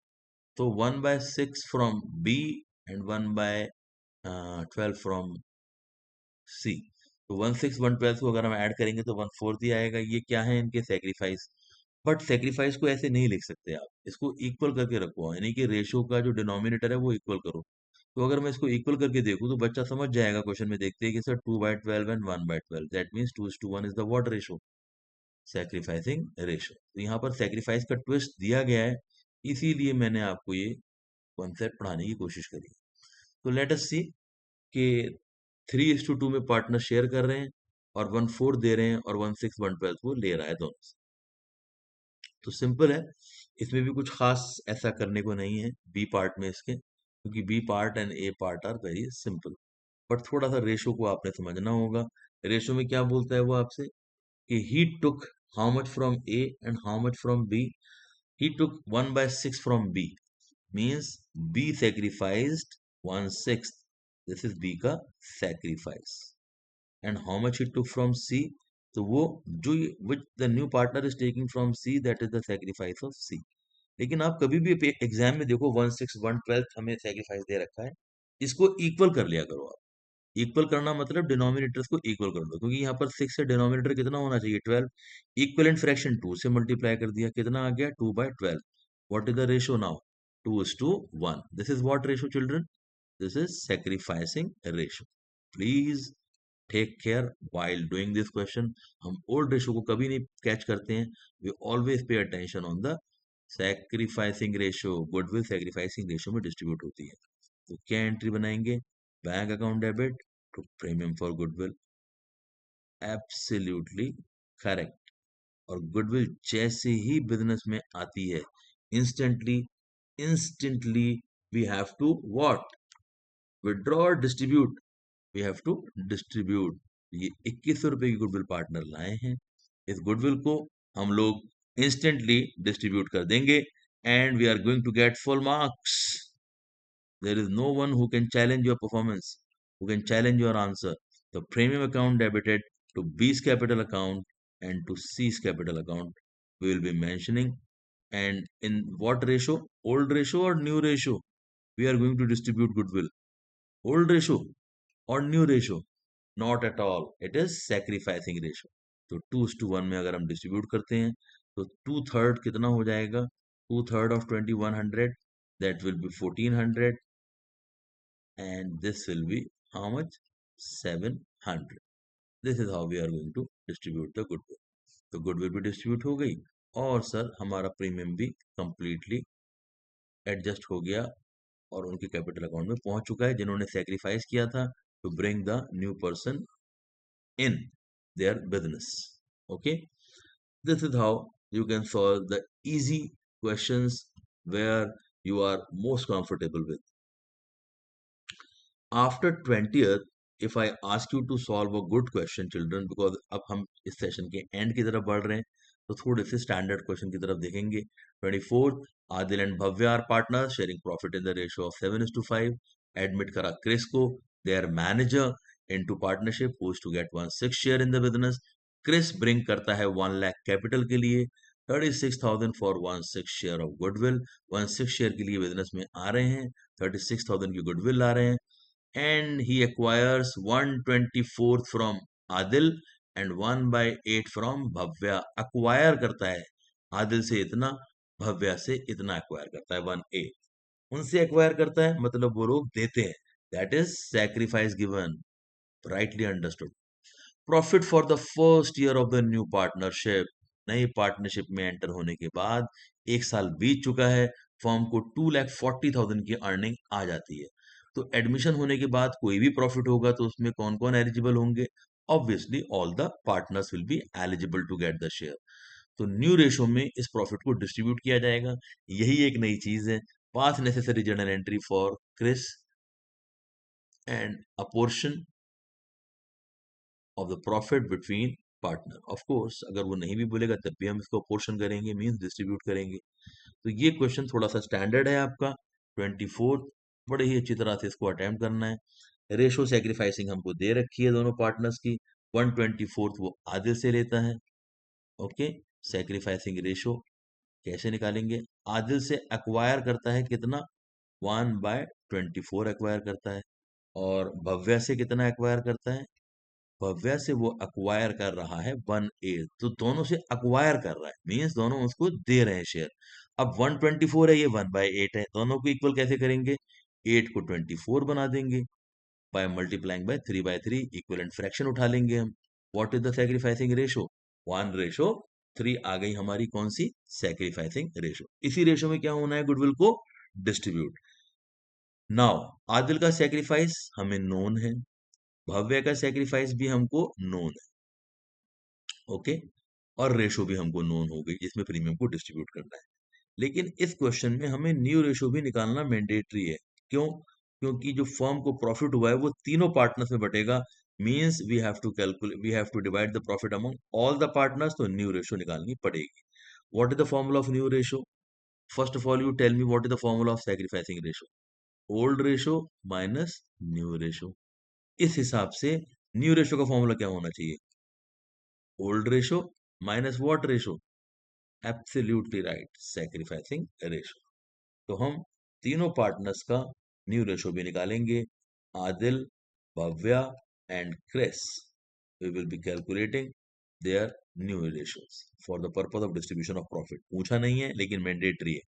तो 1/6 from B and 1/12 from C. तो 1/6 1/12 को अगर हम ऐड करेंगे तो 1/4 ही आएगा. ये क्या है? इनके सेक्रीफाइस. बट सेक्रीफाइस को ऐसे नहीं लिख सकते आप, इसको इक्वल करके रखो यानी कि रेशो का जो डिनोमिनेटर है वो इक्वल करो. तो अगर मैं इसको इक्वल करके देखूं तो बच्चा समझ जाएगा क्वेश्चन में देखते हैं कि sir 2/12 and 1/12 that means 2:1 is the what ratio? Sacrificing ratio. तो यहाँ पर सैक्रिफाइस का ट्विस्ट दिया गया है, इसीलिए मैंने आपको ये कॉन्सेप्ट पढ़ाने की कोशिश करी. तो लेट अस सी कि 3:2 में पार्टनर शेयर कर रहे हैं और 1/4 दे रहे हैं और 1/6 1/12 वो ले रहा है दोनों से. तो सिंपल है, इसमें भी कुछ खास ऐसा करने को नहीं है बी पार्ट में इसके, क्योंकि B part and A part are very simple. But थोड़ा सा रेशो को आपने समझना होगा. रेशो में क्या बोलता है वो आपसे कि he took how much from A and how much from B. He took 1/6 from B means B sacrificed 1/6. This is B का sacrifice. And how much he took from C. तो वो जो which the new partner is taking from C that is the sacrifice of C. लेकिन आप कभी भी एग्जाम में देखो 1/6 1/12 हमें सेक्रीफाइस दे रखा है, इसको इक्वल कर लिया करो आप. इक्वल करना मतलब डिनोमिनेटर्स को इक्वल कर दो, क्योंकि यहाँ पर 6 से डिनोमिनेटर कितना होना चाहिए 12. इक्वलेंट फ्रैक्शन 2 से मल्टीप्लाई कर दिया, कितना आ गया 2/12. What is the ratio now? 2:1. This is what ratio children? This is sacrificing ratio. Please take care while doing this question. हम ओल्ड रेशो को कभी नहीं कैच करते हैं. We always pay attention on the sacrificing ratio. Goodwill sacrificing ratio में डिस्ट्रीब्यूट होती है. तो क्या एंट्री बनाएंगे? Bank account debit to premium for goodwill. Absolutely correct. और गुडविल जैसे ही बिजनेस में आती है instantly instantly we have to what? Withdraw और distribute. We have to distribute. ये 2100 रुपए की गुडविल पार्टनर लाए हैं. इस गुडविल को हम लोग इंस्टेंटली डिस्ट्रीब्यूट कर देंगे and we are going to get full marks. There is no one who can challenge your performance, who can challenge your answer. The premium account debited to B's capital account and to C's capital account. We will be mentioning, and in what ratio? Old ratio or new ratio? We are going to distribute goodwill. Old ratio or new ratio? Not at all. It is sacrificing ratio. तो 2:1 में अगर हम डिस्ट्रीब्यूट करते हैं तो 2/3 कितना हो जाएगा? 2/3 of 2100, that will be 1400, and this will be how much? 700. This is how we are going to distribute the goodwill. तो goodwill भी distribute हो गई और सर हमारा प्रीमियम भी completely एडजस्ट हो गया और उनके कैपिटल अकाउंट में पहुंच चुका है जिन्होंने सेक्रीफाइस किया था to bring the new person in their business. Okay, this is how you can solve the easy questions where you are most comfortable with. After 20th, if I ask you to solve a good question, children, because अब हम इस सेशन के एंड की तरफ बढ़ रहे हैं तो थोड़े से स्टैंडर्ड क्वेश्चन की तरफ देखेंगे. 24th, Adil and Bhavya are partner sharing profit in the ratio of 7:5. Admit करा क्रिस को their manager into partnership who is to get 1/6 share in the business. Chris bring करता है 1 लाख कैपिटल के लिए 36,000 for 1/6 share of goodwill. 1/6 share के लिए बिजनेस में आ रहे हैं, 36,000 की गुडविल ला रहे हैं, and he acquires 1/24 from Adil and 1/8 from Bhavya. acquire करता है आदिल से इतना, भव्या से इतना acquire करता है 1/8. उनसे acquire करता है मतलब वो लोग देते हैं. that is sacrifice given. rightly understood. Profit for the first year of the new partnership. नई पार्टनरशिप में एंटर होने के बाद 1 साल बीत चुका है, फर्म को 2,40,000 की अर्निंग आ जाती है. तो एडमिशन होने के बाद कोई भी प्रॉफिट होगा तो उसमें कौन कौन एलिजिबल होंगे? Obviously all the partners will be eligible to get the share. तो न्यू रेशो में इस प्रॉफिट को डिस्ट्रीब्यूट किया जाएगा. यही एक नई चीज है. Pass necessary journal entry for Chris and a portion of the profit between partner. Of course अगर वो नहीं भी बोलेगा तब भी हम इसको पोर्शन करेंगे, मींस डिस्ट्रीब्यूट करेंगे. तो ये क्वेश्चन थोड़ा सा स्टैंडर्ड है आपका. 24th, बड़े ही अच्छी तरह से इसको अटेम्प्ट करना है. रेशो सेक्रीफाइसिंग हमको दे रखी है दोनों पार्टनर्स की. 1/24 वो आधे से लेता है. ओके, सेक्रीफाइसिंग रेशो कैसे निकालेंगे? आदिल से एक्वायर करता है कितना? 1/24 एक्वायर करता है. और भव्या से कितना एक्वायर करता है? भव्या से वो अक्वायर कर रहा है 1/8. तो दोनों से अक्वायर कर रहा है, मीन्स दोनों उसको दे रहे हैं शेयर. अब 1/24 है, ये 1/8 है, दोनों को इक्वल कैसे करेंगे? 8 को 24 बना देंगे by multiplying by 3/3. Equivalent fraction उठा लेंगे हम. What is the sacrificing ratio? 1/3 आ गई हमारी कौन सी? Sacrificing ratio. इसी रेशो में क्या होना है? गुडविल को डिस्ट्रीब्यूट. नाउ आदिल का सैक्रिफाइस हमें नोन है, भव्य का सैक्रिफाइस भी हमको नोन है. ओके, और रेशो भी हमको नोन हो गई जिसमें प्रीमियम को डिस्ट्रीब्यूट करना है. लेकिन इस क्वेश्चन में हमें न्यू रेशो भी निकालना मैंडेटरी है. क्यों? क्योंकि जो फर्म को प्रॉफिट हुआ है वो तीनों पार्टनर्स में बटेगा. Means we have to divide the profit among all the partners. तो न्यू रेशो निकालनी पड़ेगी. What is the formula of new ratio? First of all you tell me what is the formula of sacrificing ratio? Old ratio minus new ratio. इस हिसाब से न्यू रेशो का फॉर्मूला क्या होना चाहिए? Old ratio minus what ratio? Absolutely right, sacrificing ratio. तो हम तीनों पार्टनर्स का न्यू रेशो भी निकालेंगे. Adil, Bhavya and Chris. We will be calculating their new ratios for the purpose of distribution of profit. पूछा नहीं है लेकिन मैंडेटरी है.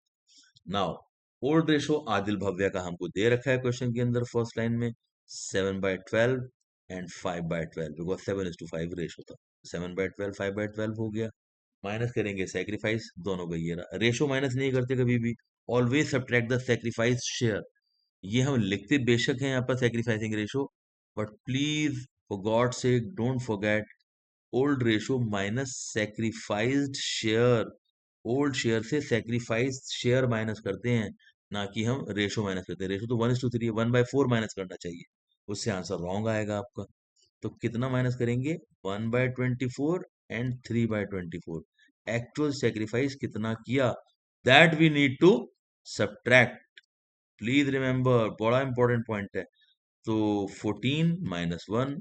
Now old ratio Adil Bhavya का हमको दे रखा है क्वेश्चन के अंदर फर्स्ट लाइन में 7/12 एंड 5/12, बिकॉज 7:5 रेशो था. 7/12 5/12 हो गया. माइनस करेंगे सेक्रीफाइस, दोनों का ये रहा. रेशो माइनस नहीं करते कभी भी, always subtract the sacrifice share. ये हम लिखते बेशक हैं यहाँ पर sacrificing ratio, but please for God sake don't forget old ratio minus sacrificed share. Old share से सेक्रीफाइस शेयर माइनस करते हैं, ना कि हम रेशो माइनस करते हैं. रेशो तो 1:3 है, 1/4 माइनस करना चाहिए, उससे आंसर रॉन्ग आएगा आपका. तो कितना माइनस करेंगे? 1/24 एंड 3/24. एक्चुअल सेक्रीफाइस कितना किया, that we need to subtract. Please remember, बड़ा इंपॉर्टेंट पॉइंट है। तो 14 माइनस 1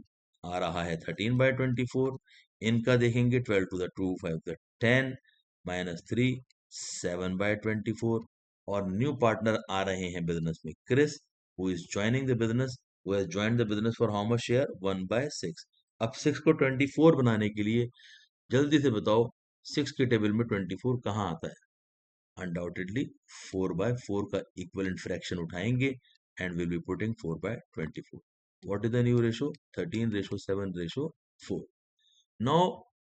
आ रहा है 13/24। इनका देखेंगे 12 टू द 2 5 द 10 माइनस 3 7/24। और न्यू पार्टनर आ रहे हैं बिजनेस में Chris, who is joining the business, who has joined the business for how much share 1/6। अब 6 को 24 बनाने के लिए जल्दी से बताओ 6 के टेबल में 24 कहाँ आता है? अनडाउटेडली 4/4 का इक्विवेलेंट फ्रैक्शन उठाएंगे and we'll be putting 4/24. What is the new ratio? 13:7/4. Now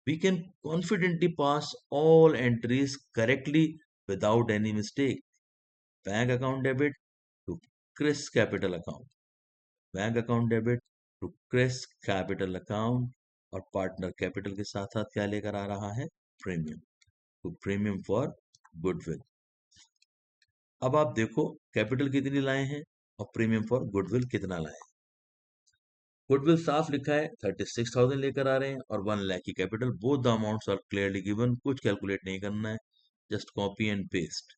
we can confidently pass all entries correctly without any mistake. Bank account debit to Chris capital account. Bank account debit to Chris capital account. और पार्टनर कैपिटल के साथ साथ क्या लेकर आ रहा है? प्रीमियम। तो प्रीमियम फॉर गुडविल। अब आप देखो कैपिटल कितनी लाए हैं और प्रीमियम फॉर गुडविल कितना लाए हैं। गुडविल साफ लिखा है 36,000 लेकर आ रहे हैं और 1 लाख की capital. Both the amounts are clearly given, कुछ कैलकुलेट नहीं करना है, जस्ट कॉपी एंड पेस्ट।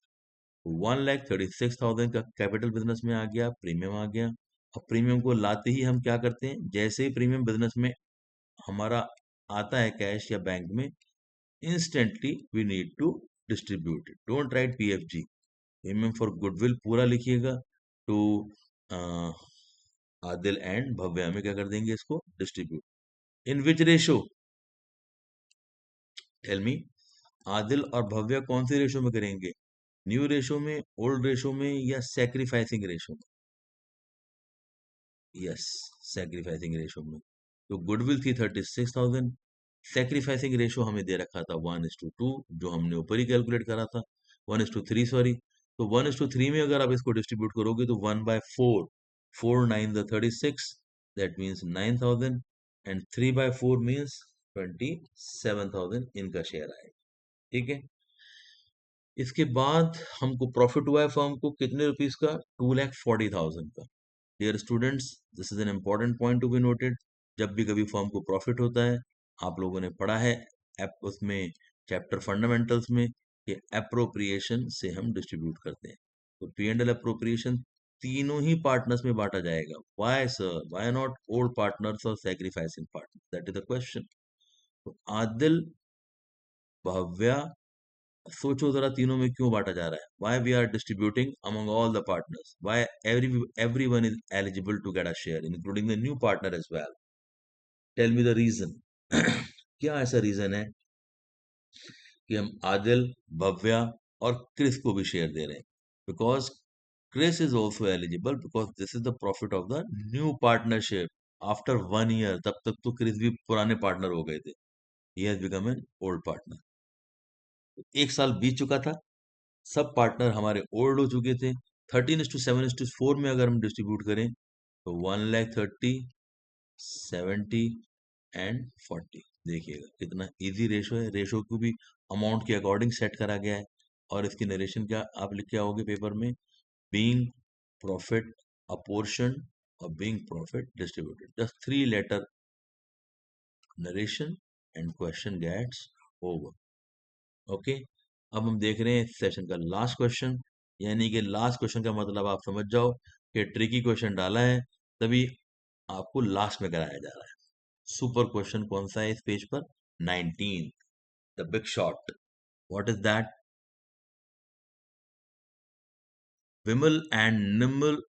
1,36,000 का कैपिटल बिजनेस में आ गया, प्रीमियम आ गया। और प्रीमियम को लाते ही हम क्या करते हैं, जैसे ही प्रीमियम बिजनेस में हमारा आता है कैश या बैंक में, instantly we need to distribute it. Don't write PFG। Premium for goodwill पूरा लिखिएगा टू आदिल एंड भव्या में क्या कर देंगे, इसको distribute. In which ratio? Tell me. Adil और भव्या कौन से रेशो में करेंगे? न्यू रेशो में, ओल्ड रेशो में, या सैक्रिफाइसिंग रेशो में? यस, सैक्रिफाइसिंग रेशो में। तो गुडविल थी 36,000, सैक्रिफाइसिंग रेशो हमें दे रखा था 1:2, जो हमने ऊपर ही कैलकुलेट करा था, 1:3 सॉरी। तो 1:3 में अगर आप इसको डिस्ट्रीब्यूट करोगे तो 1/4, 4 9 the 36, that means 9,000 and 3/4 means 27,000 इनका शेयर आएगा। ठीक है। इसके बाद हमको प्रॉफिट हुआ है फर्म को कितने रुपीस का? 2,40,000 का। Dear students, this is an important point to be noted. जब भी कभी फर्म को प्रॉफिट होता है, आप लोगों ने पढ़ा है उसमें चैप्टर फंडामेंटल्स में कि अप्रोप्रिएशन से हम डिस्ट्रीब्यूट करते हैं। तो P&L अप्रोप्रिएशन तीनों ही पार्टनर्स में बांटा जाएगा। Why sir, why not old partners और sacrificing partner? That is the question. तो आदिल, भव्या, सोचो जरा तीनों में क्यों बांटा जा रहा है? Why we are distributing among all the partners? Why everyone is eligible to get a share including the new partner as well? Tell me the reason. क्या ऐसा रीजन है कि हम आदिल, भव्या और क्रिस को भी शेयर दे रहे हैं? Because Chris is also eligible, because this is the profit of the new partnership after 1 year। तब तक तो क्रिस भी पुराने पार्टनर हो गए थे, he has become an old partner. 1 साल बीत चुका था, सब पार्टनर हमारे ओल्ड हो चुके थे। 13:7:4 में अगर हम डिस्ट्रीब्यूट करें तो 1,30,000, 70 एंड 40। देखिएगा कितना इजी रेशो है। रेशो को भी अमाउंट के अकॉर्डिंग सेट करा गया है। और इसकी नरेशन क्या आप लिख के आओगे पेपर में? बीइंग प्रॉफिट अपोर्शन और being profit distributed. Just 3 letter narration and question gets over. Okay. अब हम देख रहे हैं इस सेशन का लास्ट क्वेश्चन, यानी कि लास्ट क्वेश्चन का मतलब आप समझ जाओ कि ट्रिकी क्वेश्चन डाला है तभी आपको लास्ट में कराया जा रहा है। सुपर क्वेश्चन कौन सा है इस पेज पर? 19, the big shot. What is that? Vimal and Nimal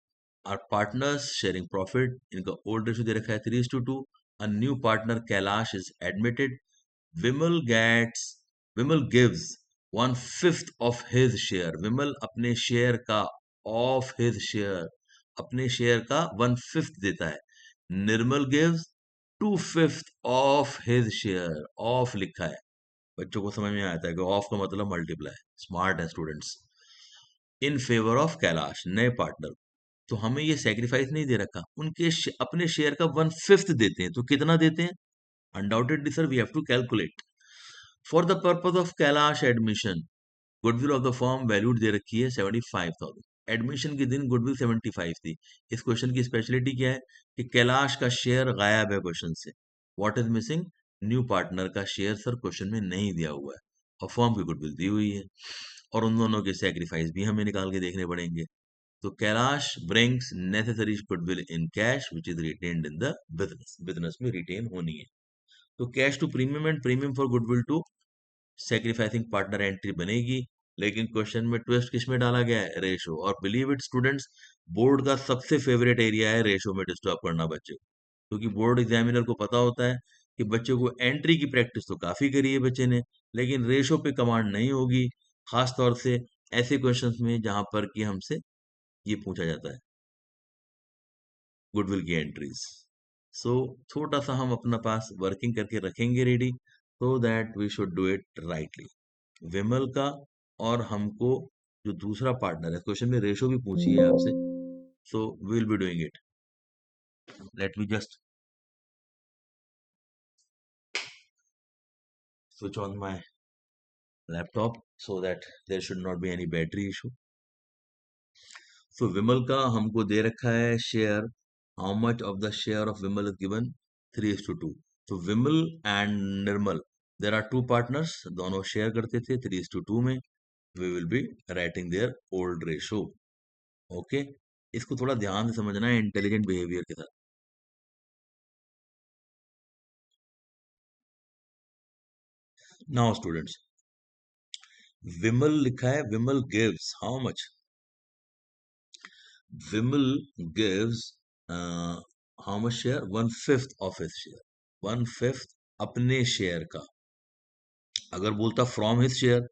are partners sharing profit. इनका ओल्ड रेशियो दे रखा है 3:2। A new partner Kailash is admitted. Vimal gets Vimal gives 1/5 of his share. Vimal अपने शेयर का, ऑफ हिज शेयर, अपने शेयर का 1/5 देता है। Nirmal gives 2/5 of his share. Of लिखा है, बच्चों को समझ में आता है कि ऑफ का मतलब मल्टीप्लाई। स्मार्ट है students. In favour of Kailash, नए पार्टनर। तो हमें ये सेक्रीफाइस नहीं दे रखा, उनके अपने शेयर का 1/5 देते हैं। तो कितना देते हैं? Undoubtedly sir we have to calculate. For the purpose of Kailash admission, goodwill of the firm valued दे रखी है 75,000। एडमिशन के दिन गुडविल 75 थी। इस क्वेश्चन की स्पेशलिटी क्या है कि कैलाश का शेयर गायब है क्वेश्चन से। What is missing? New partner का शेयर सर क्वेश्चन में नहीं दिया हुआ है। और फॉर्म की गुडविल दी हुई है, और उन दोनों के सेक्रीफाइस भी हमें निकाल के देखने पड़ेंगे। तो Kailash brings necessary goodwill in cash which is retained in the business, business में रिटेन होनी है। तो cash to premium and premium for goodwill to sacrificing partner entry बनेगी, लेकिन क्वेश्चन में ट्विस्ट किस में डाला गया है? रेशो। और बिलीव इट स्टूडेंट्स, बोर्ड का सबसे फेवरेट एरिया है रेशो में डिस्टर्ब करना बच्चे को, क्योंकि बोर्ड एग्जामिनर को पता होता है कि बच्चे को एंट्री की प्रैक्टिस तो काफी करी है बच्चे ने, लेकिन रेशो पे कमांड नहीं होगी, खास तौर से ऐसे क्वेश्चंस में जहां पर कि हमसे ये पूछा जाता है गुडविल की एंट्रीज। सो छोटा सा हम अपना पास वर्किंग करके रखेंगे ready, so that we should do it rightly. Vimal का और हमको जो दूसरा पार्टनर है, क्वेश्चन में रेशो भी पूछी है आपसे, so we will be doing it. Let me just switch on my laptop so that there should not be any battery issue. So Vimal का हमको दे रखा है share, how much of the share of Vimal is given? 3:2। तो Vimal and Nirmal, there are two partners, दोनों शेयर करते थे 3:2 में। We will be writing their old ratio. Okay, इसको थोड़ा ध्यान से समझना है इंटेलिजेंट बिहेवियर के साथ। नाउ स्टूडेंट्स, विमल लिखा है, Vimal gives how much? Vimal gives how much share? 1/5 of his share, 1/5 अपने शेयर का। अगर बोलता फ्रॉम हिज शेयर,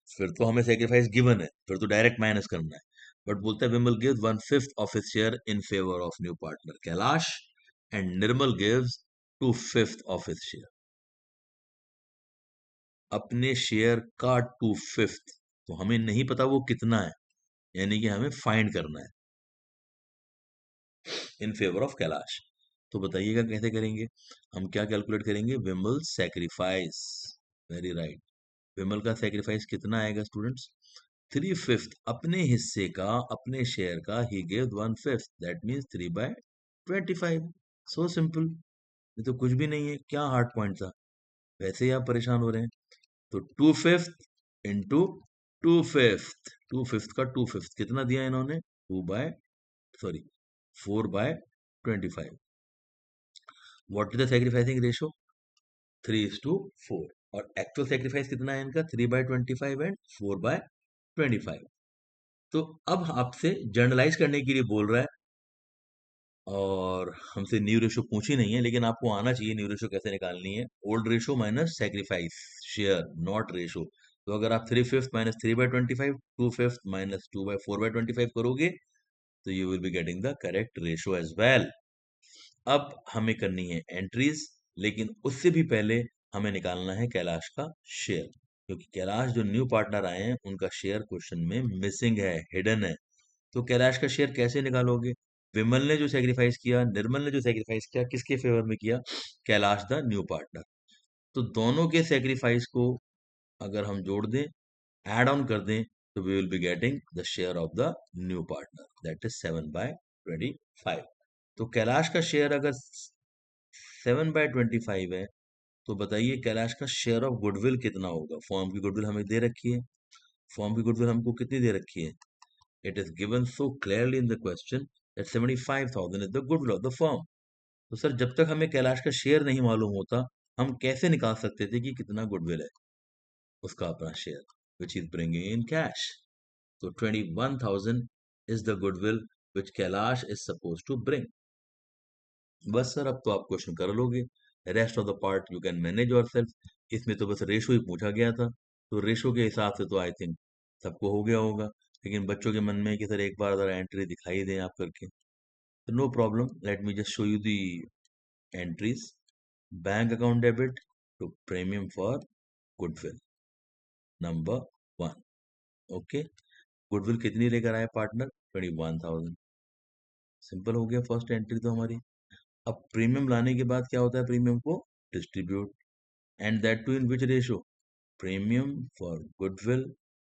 फिर तो हमें सेक्रीफाइस गिवन है, फिर तो डायरेक्ट माइनस करना है। बट बोलता है Vimal gives 1/5 of his share in favour of new partner Kailash, and Nirmal gives 2/5 of his share, अपने शेयर का 2/5। तो हमें नहीं पता वो कितना है, यानी कि हमें फाइंड करना है इन फेवर ऑफ कैलाश। तो बताइएगा कैसे करेंगे? हम क्या कैलकुलेट करेंगे? विमल सेक्रीफाइस, वेरी राइट। विमल का सेक्रीफाइस कितना आएगा स्टूडेंट्स? 3/5 अपने हिस्से का, अपने शेयर का, he give 1/5, that means 3/25। So simple, ये तो कुछ भी नहीं है, क्या हार्ड पॉइंट था? वैसे ही आप परेशान हो रहे हैं। तो 2/5 इंटू 2/5, 2/5 का 2/5 कितना दिया इन्होंने? 4/25। What is the sacrificing ratio? 3:4। और एक्चुअल सेक्रीफाइस कितना है इनका? 3/25 एंड 4/25। तो अब आपसे जनरलाइज करने के लिए बोल रहा है, और हमसे न्यू रेशो पूछी नहीं है, लेकिन आपको आना चाहिए न्यू रेशो कैसे निकालनी है। Old ratio minus sacrifice share, not ratio. तो अगर आप 3/5 माइनस 3/25, 2/5 माइनस 2/4/25 करोगे, तो you will be getting the correct ratio as well. अब हमें करनी है एंट्रीज, लेकिन उससे भी पहले हमें निकालना है कैलाश का शेयर, क्योंकि कैलाश जो न्यू पार्टनर आए हैं उनका शेयर क्वेश्चन में मिसिंग है, हिडन है। तो कैलाश का शेयर कैसे निकालोगे? विमल ने जो सेक्रीफाइस किया, निर्मल ने जो सेक्रीफाइस किया, किसके फेवर में किया? Kailash the new partner. तो दोनों के सेक्रीफाइस को अगर हम जोड़ दें, एड ऑन कर दें, तो we will be getting the share of the new partner, that is 7/25। तो कैलाश का शेयर अगर 7/25 है, तो बताइए कैलाश का शेयर ऑफ गुडविल कितना होगा? फॉर्म की गुडविल हमें दे रखी है, फॉर्म की गुडविल हमको कितनी दे रखी है? It is given so clearly in the question that 75,000 is the goodwill of the form. तो सर, जब तक हमें कैलाश का शेयर नहीं मालूम होता, हम कैसे निकाल सकते थे कि कितना गुडविल है उसका अपना share, which is bringing in cash? तो 21,000 is the goodwill which Kailash is suppose to bring. बस सर, अब तो आप क्वेश्चन कर लोगे, rest of the part you can manage yourself. इसमें तो बस रेशो ही पूछा गया था, तो रेशो के हिसाब से तो आई थिंक सबको हो गया होगा। लेकिन बच्चों के मन में है कि सर एक बार ज़रा एंट्री दिखाई दें आप करके, तो no problem, let me just show you the entries. Bank account debit to premium for goodwill number 1। Okay, goodwill कितनी लेकर आए पार्टनर? 21,000। सिंपल हो गया फर्स्ट एंट्री तो हमारी। अब प्रीमियम लाने के बाद क्या होता है? प्रीमियम को distribute, and that too in which ratio? Premium for goodwill,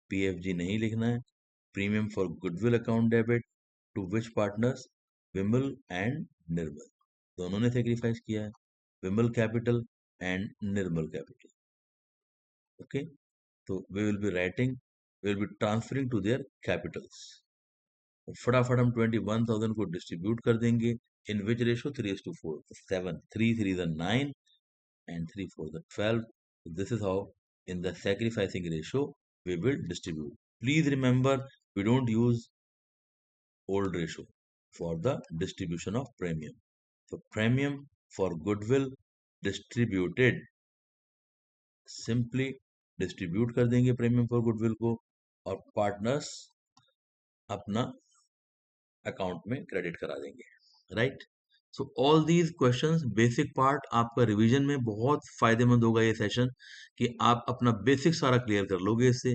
PFG नहीं लिखना है, premium for goodwill account debit to which partners? Vimal and Nirmal, दोनों ने सेक्रीफाइस किया है, Vimal capital and Nirmal capital. Okay, तो we will be writing, we will be transferring to their capitals. फटाफट हम 21,000 को डिस्ट्रीब्यूट कर देंगे। In which ratio? 3:4, 7, 3 3 9 and 3 4 12. This is how in the sacrificing ratio we will distribute. Please remember, we don't use old ratio for the distribution of premium. So premium for goodwill distributed, simply distribute कर देंगे premium for goodwill को, और partners अपना अकाउंट में क्रेडिट करा देंगे, right. So all these questions, basic part आपका रिवीजन में बहुत फायदेमंद होगा ये सेशन, कि आप अपना बेसिक सारा क्लियर कर लोगे इससे।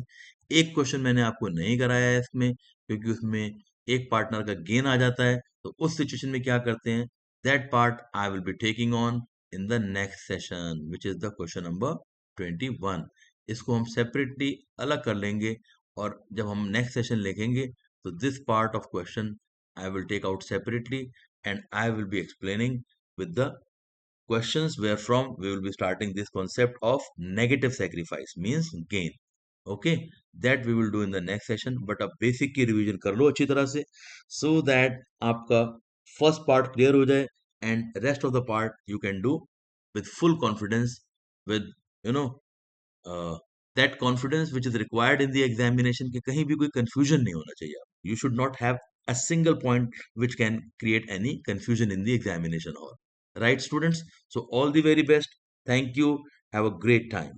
एक क्वेश्चन मैंने आपको नहीं कराया है इसमें, क्योंकि उसमें एक पार्टनर का गेन आ जाता है, तो उस सिचुएशन में क्या करते हैं, that part I will be taking on in the next session, which is the question number 21। इसको हम सेपरेटली अलग कर लेंगे, और जब हम नेक्स्ट सेशन लिखेंगे तो this part of question I will take out separately, and I will be explaining with the questions where from we will be starting this concept of negative sacrifice means gain. Okay, that we will do in the next session. But अब basic की revision कर लो अच्छी तरह से, so that आपका first part clear हो जाए, and rest of the part you can do with full confidence, with you know uh, that confidence which is required in the examination, कि कहीं भी कोई confusion नहीं होना चाहिए। You should not have a single point which can create any confusion in the examination hall, right students? So all the very best, thank you, have a great time.